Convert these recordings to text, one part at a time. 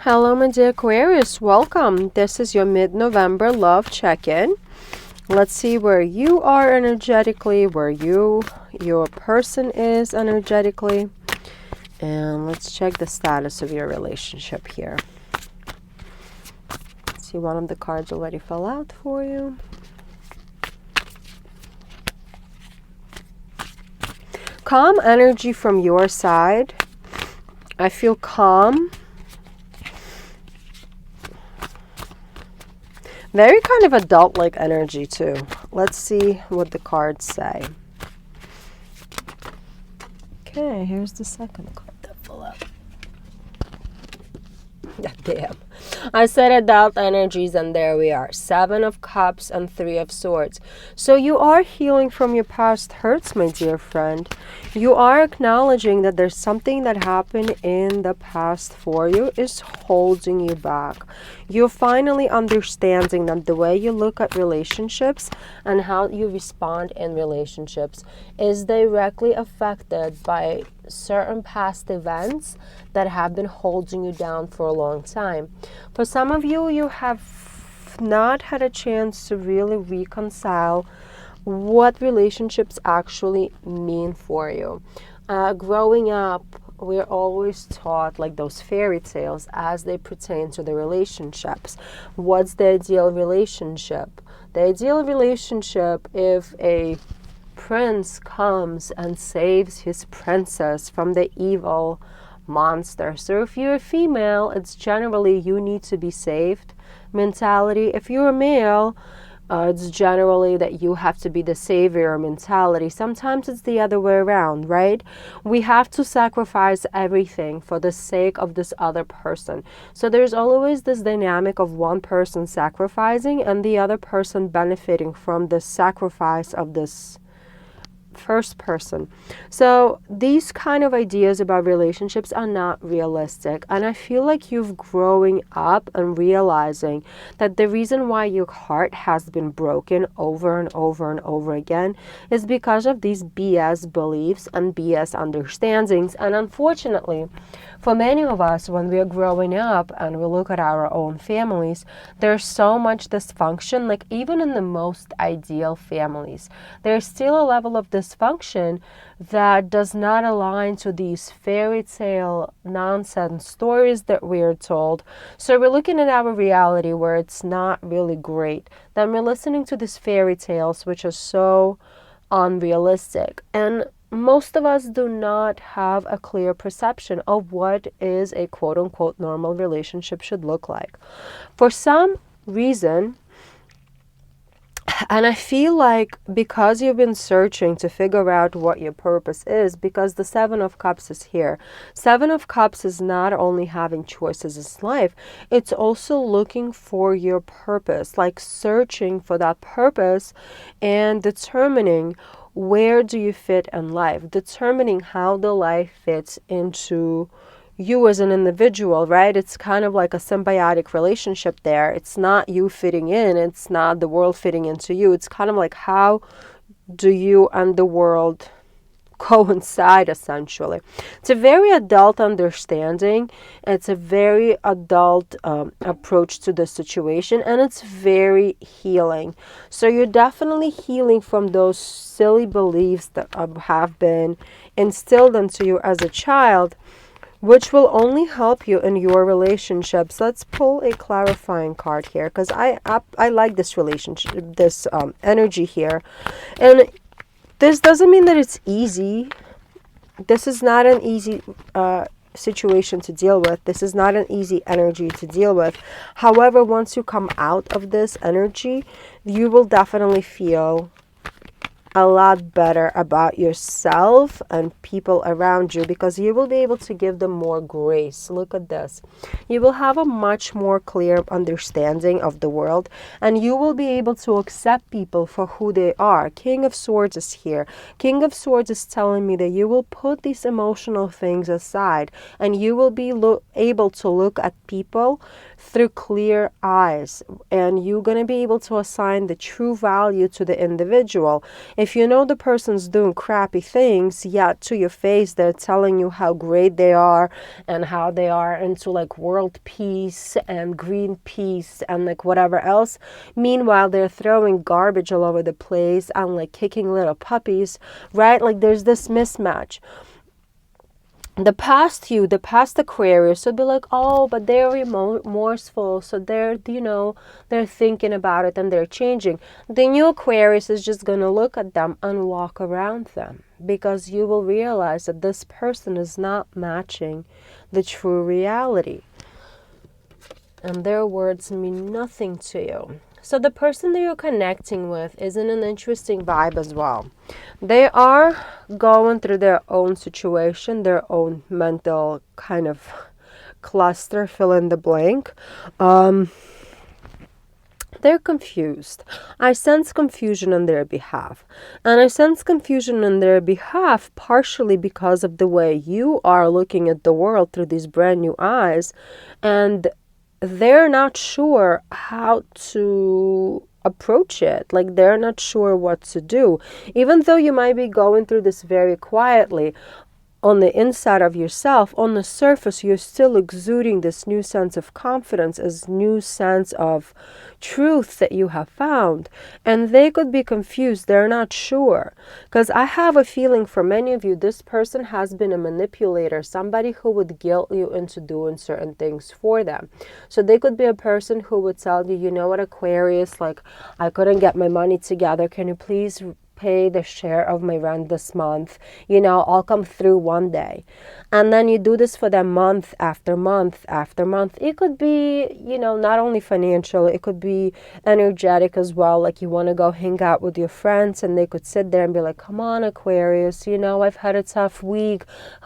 Hello, my dear Aquarius. Welcome. This is your mid-November love check-in. Let's see where you are energetically, where your person is energetically. And let's check the status of your relationship here. See, one of the cards already fell out for you. Calm energy from your side. I feel calm. Very kind of adult-like energy too. Let's see what the cards say. Okay, here's the second card that fell out. Damn. I said adult energies and there we are. 7 of Cups and 3 of Swords. So you are healing from your past hurts, my dear friend. You are acknowledging that there's something that happened in the past for you is holding you back. You're finally understanding that the way you look at relationships and how you respond in relationships is directly affected by certain past events that have been holding you down for a long time. For some of you, you have not had a chance to really reconcile what relationships actually mean for you. Growing up, we're always taught like those fairy tales as they pertain to the relationships. What's the ideal relationship? The ideal relationship, if a prince comes and saves his princess from the evil monster. So if you're a female, it's generally you need to be saved mentality. If you're a male, it's generally that you have to be the savior mentality. Sometimes it's the other way around, right? We have to sacrifice everything for the sake of this other person. So there's always this dynamic of one person sacrificing and the other person benefiting from the sacrifice of this first person. So these kind of ideas about relationships are not realistic, and I feel like you've growing up and realizing that the reason why your heart has been broken over and over and over again is because of these BS beliefs and BS understandings. And unfortunately, for many of us, when we're growing up and we look at our own families, there's so much dysfunction. Like even in the most ideal families, there's still a level of dysfunction that does not align to these fairy tale nonsense stories that we're told. So we're looking at our reality where it's not really great. Then we're listening to these fairy tales which are so unrealistic. And most of us do not have a clear perception of what is a quote-unquote normal relationship should look like. For some reason, and I feel like because you've been searching to figure out what your purpose is, because the 7 of Cups is here. 7 of Cups is not only having choices in life, it's also looking for your purpose, like searching for that purpose and determining where do you fit in life, determining how the life fits into you as an individual, right? It's kind of like a symbiotic relationship there. It's not you fitting in, it's not the world fitting into you. It's kind of like how do you and the world coincide, essentially. It's a very adult understanding. It's a very adult approach to the situation, and it's very healing. So you're definitely healing from those silly beliefs that have been instilled into you as a child, which will only help you in your relationships. Let's pull a clarifying card here, because I like this relationship, this energy here. And this doesn't mean that it's easy. This is not an easy situation to deal with. This is not an easy energy to deal with. However, once you come out of this energy, you will definitely feel a lot better about yourself and people around you, because you will be able to give them more grace. Look at this. You will have a much more clear understanding of the world, and you will be able to accept people for who they are. King of Swords is here. King of Swords is telling me that you will put these emotional things aside, and you will be able to look at people through clear eyes, and you're going to be able to assign the true value to the individual. If you know the person's doing crappy things, yet to your face they're telling you how great they are and how they are into like world peace and green peace and like whatever else, meanwhile they're throwing garbage all over the place and like kicking little puppies, right? Like there's this mismatch. The past you, the past Aquarius would be like, oh, but they're remorseful, so they're, they're thinking about it and they're changing. The new Aquarius is just going to look at them and walk around them, because you will realize that this person is not matching the true reality. And their words mean nothing to you. So the person that you're connecting with is in an interesting vibe as well. They are going through their own situation, their own mental kind of cluster, fill in the blank. They're confused. I sense confusion on their behalf. And I sense confusion on their behalf partially because of the way you are looking at the world through these brand new eyes. And they're not sure how to approach it. Like they're not sure what to do. Even though you might be going through this very quietly, on the inside of yourself, on the surface, you're still exuding this new sense of confidence, this new sense of truth that you have found. And they could be confused. They're not sure. Because I have a feeling for many of you, this person has been a manipulator, somebody who would guilt you into doing certain things for them. So they could be a person who would tell you, you know what, Aquarius, like I couldn't get my money together. Can you please pay the share of my rent this month? I'll come through one day. And then you do this for them month after month after month. It could be, not only financial, it could be energetic as well. Like you want to go hang out with your friends and they could sit there and be like, come on, Aquarius, I've had a tough week.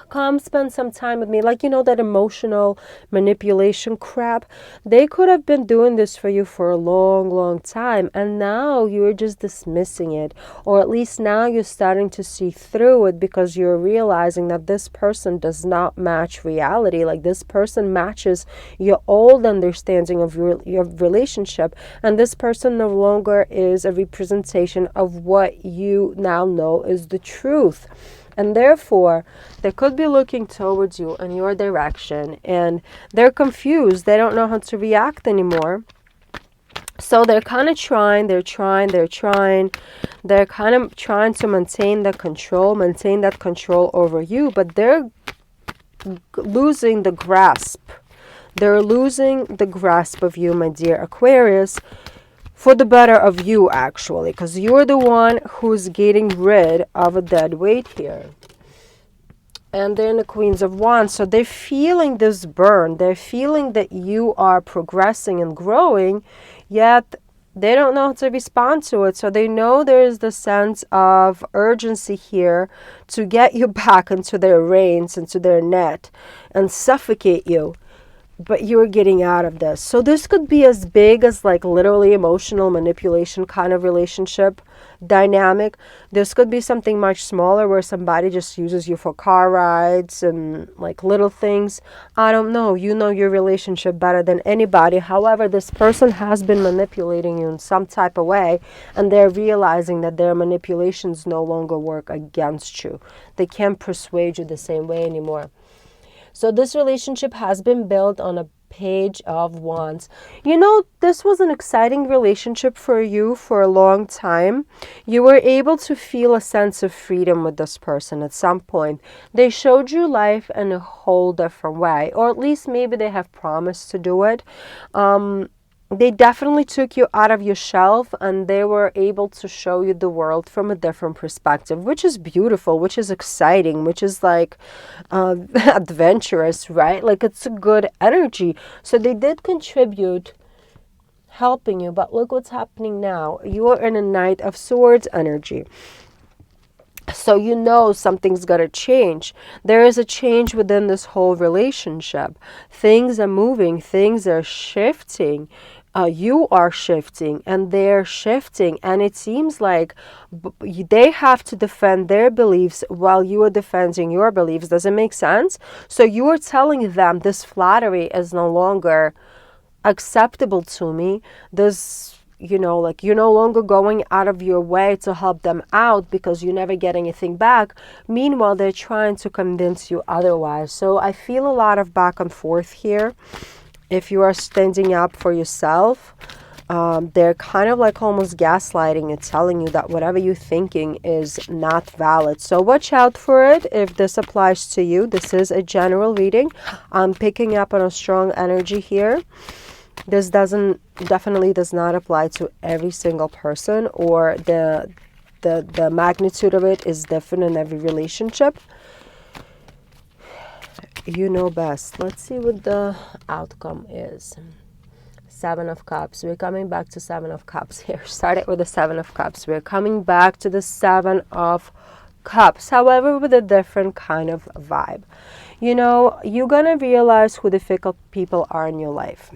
Come spend some time with me. Like, that emotional manipulation crap. They could have been doing this for you for a long, long time. And now you're just dismissing it. Or at least now you're starting to see through it, because you're realizing that this person does not match reality. Like this person matches your old understanding of your relationship, and this person no longer is a representation of what you now know is the truth. And therefore, they could be looking towards you in your direction, and they're confused. They don't know how to react anymore. So they're kind of trying. They're kind of trying to maintain that control over you, but they're losing the grasp. They're losing the grasp of you, my dear Aquarius, for the better of you, actually, because you're the one who's getting rid of a dead weight here. And they're in the Queens of Wands, so they're feeling this burn. They're feeling that you are progressing and growing, yet they don't know how to respond to it. So they know there's the sense of urgency here to get you back into their reins, into their net, and suffocate you. But you're getting out of this. So this could be as big as like literally emotional manipulation kind of relationship dynamic. This could be something much smaller where somebody just uses you for car rides and like little things. I don't know. You know your relationship better than anybody. However, this person has been manipulating you in some type of way, and they're realizing that their manipulations no longer work against you. They can't persuade you the same way anymore. So this relationship has been built on a Page of Wands. This was an exciting relationship for you for a long time. You were able to feel a sense of freedom with this person at some point. They showed you life in a whole different way, or at least maybe they have promised to do it. They definitely took you out of your shelf, and they were able to show you the world from a different perspective, which is beautiful, which is exciting, which is like adventurous, right? Like it's a good energy. So they did contribute helping you, but look what's happening now. You are in a Knight of Swords energy. So something's got to change. There is a change within this whole relationship. Things are moving. Things are shifting. You are shifting and they're shifting. And it seems like they have to defend their beliefs while you are defending your beliefs. Does it make sense? So you are telling them this flattery is no longer acceptable to me. This, you know, like you're no longer going out of your way to help them out because you never get anything back. Meanwhile, they're trying to convince you otherwise. So I feel a lot of back and forth here. If you are standing up for yourself, they're kind of like almost gaslighting and telling you that whatever you're thinking is not valid. So watch out for it if this applies to you. This is a general reading. I'm picking up on a strong energy here. This definitely does not apply to every single person, or the magnitude of it is different in every relationship. You know best. Let's see what the outcome is. Seven of Cups. We're coming back to Seven of Cups here. Started with the Seven of Cups. We're coming back to the Seven of Cups. However, with a different kind of vibe. You know, you're going to realize who the fickle people are in your life.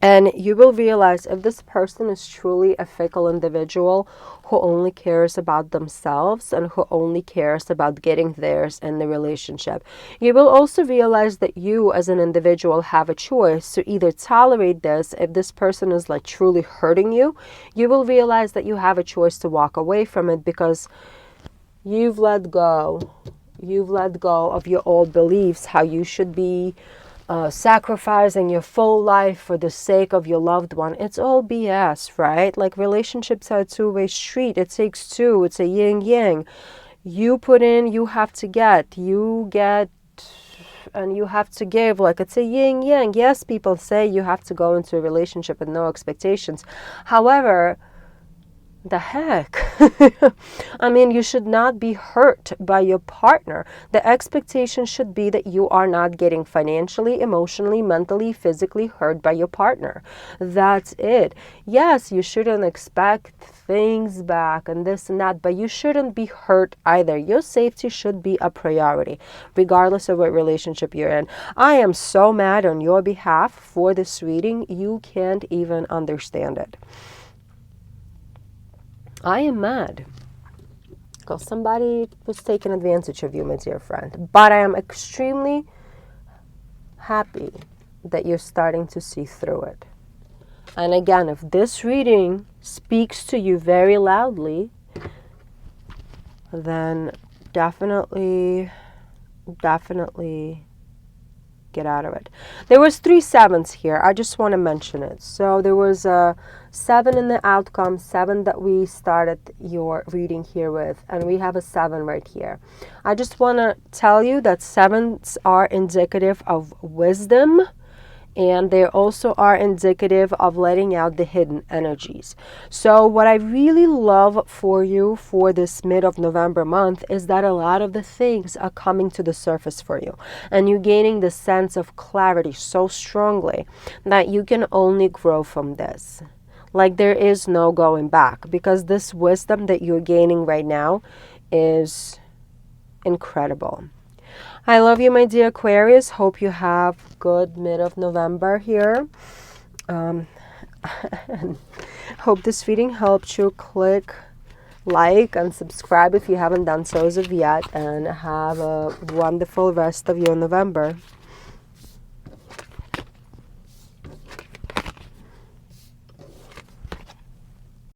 And you will realize if this person is truly a fickle individual who only cares about themselves and who only cares about getting theirs in the relationship. You will also realize that you as an individual have a choice to either tolerate this. If this person is like truly hurting you, you will realize that you have a choice to walk away from it because you've let go. You've let go of your old beliefs, how you should be sacrificing your full life for the sake of your loved one. It's all BS, right? Like relationships are a two-way street. It takes two. It's a yin-yang. You put in, you have to get. You get and you have to give. Like it's a yin-yang. Yes, people say you have to go into a relationship with no expectations. However, the heck? I mean, you should not be hurt by your partner. The expectation should be that you are not getting financially, emotionally, mentally, physically hurt by your partner. That's it. Yes, you shouldn't expect things back and this and that, but you shouldn't be hurt either. Your safety should be a priority, regardless of what relationship you're in. I am so mad on your behalf for this reading. You can't even understand it. I am mad because somebody was taking advantage of you, my dear friend. But I am extremely happy that you're starting to see through it. And again, if this reading speaks to you very loudly, then definitely get out of it. There was 3 sevens here. I just want to mention it. So there was a 7 in the outcome, 7 that we started your reading here with, and we have a 7 right here. I just want to tell you that 7s are indicative of wisdom, and they also are indicative of letting out the hidden energies. So what I really love for you for this mid of November month is that a lot of the things are coming to the surface for you. And you're gaining the sense of clarity so strongly that you can only grow from this. Like there is no going back, because this wisdom that you're gaining right now is incredible. I love you, my dear Aquarius. Hope you have good mid of November here. And hope this reading helped you. Click like and subscribe if you haven't done so as of yet. And have a wonderful rest of your November.